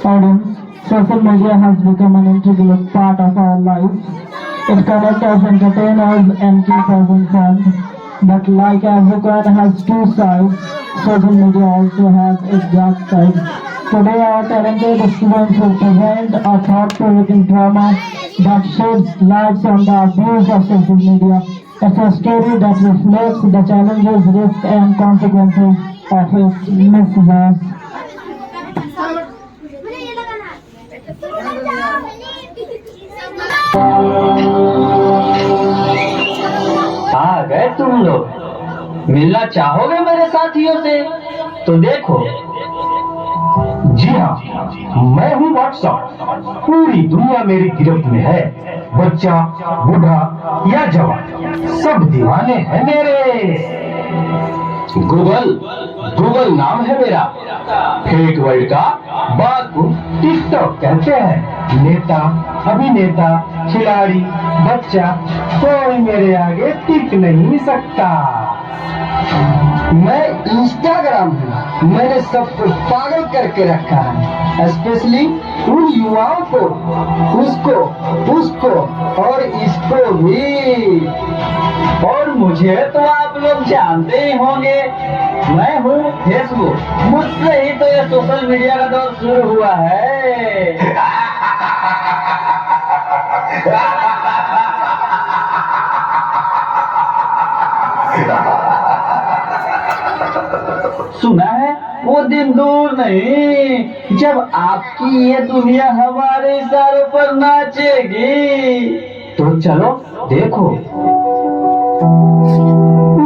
audience, social media has become an integral part of our lives. It connects us, entertains us, and keeps us informed. But like every coin has two sides, social media also has its dark side. Today, our talented students will present a thought-provoking drama that sheds light on the abuse of social media. It's a story that reflects the challenges, risks, and consequences of its misuse. आ गए तुम लोग। मिलना चाहोगे मेरे साथियों से? तो देखो। जी हाँ, मैं हूँ व्हाट्सएप। पूरी दुनिया मेरी गिरफ्त में है। बच्चा, बूढ़ा या जवान, सब दीवाने हैं मेरे। गूगल नाम है मेरा। फेक वर्ल्ड का बात को टिकटॉक कहते हैं। नेता, अभिनेता, खिलाड़ी, बच्चा, कोई मेरे आगे टिक नहीं सकता। मैं इंस्टाग्राम हूँ। मैंने सबको पागल करके रखा है, स्पेशली उन युवाओं को, उसको और इसको भी। और मुझे तो आप लोग जानते ही होंगे, मैं हूँ फेसबुक। मुझसे ही तो ये सोशल मीडिया का दौर शुरू हुआ है। सुना है वो दिन दूर नहीं जब आपकी ये दुनिया हमारे इशारों पर नाचेगी। तो चलो देखो।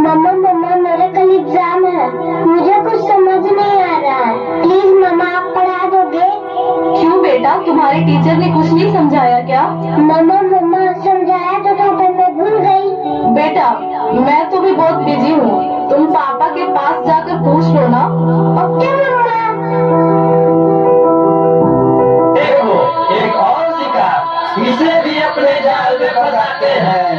मम्मा मेरा कल एग्जाम है, मुझे कुछ समझ नहीं आ रहा है। प्लीज मम्मा आप पढ़ा दोगे? क्यों बेटा, तुम्हारे टीचर ने कुछ नहीं समझाया क्या? मम्मा समझाया तो पर मैं भूल गई। बेटा मैं तो भी बहुत बिजी हूँ, तुम पापा के पास जाकर पूछ लो ना। ओके मम्मा। देखो एक और शिकार, इसे भी अपने जाल में फंसाते हैं।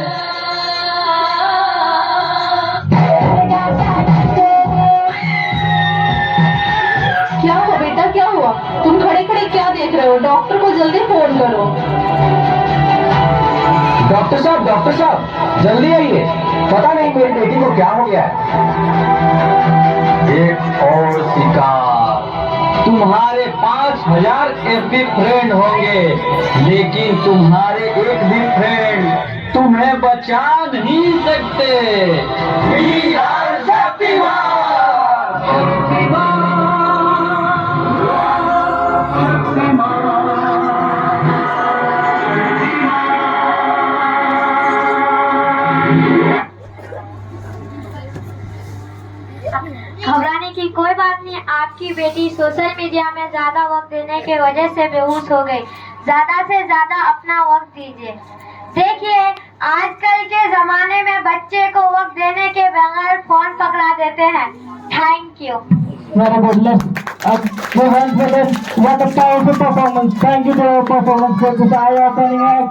क्या हुआ बेटा, क्या हुआ? तुम खड़े खड़े क्या देख रहे हो? डॉक्टर को जल्दी फोन करो। डॉक्टर साहब जल्दी आइए। पता नहीं मेरी बेटी को क्या हो गया है। एक और शिकार, तुम्हारे 5000 FB फ्रेंड होंगे, लेकिन तुम्हारे एक भी फ्रेंड तुम्हें बचा नहीं सकते। We are Shaktiman! घबराने की कोई बात नहीं। आपकी बेटी सोशल मीडिया में ज्यादा वक्त देने के वजह से बेहोश हो गई। ज्यादा से ज्यादा अपना वक्त दीजिए। देखिए आजकल के जमाने में बच्चे को वक्त देने के बगैर फोन पकड़ा देते हैं। Thank you. Very good. Let's go hands for this. What a powerful performance. Thank you for your performance for this eye-opening act.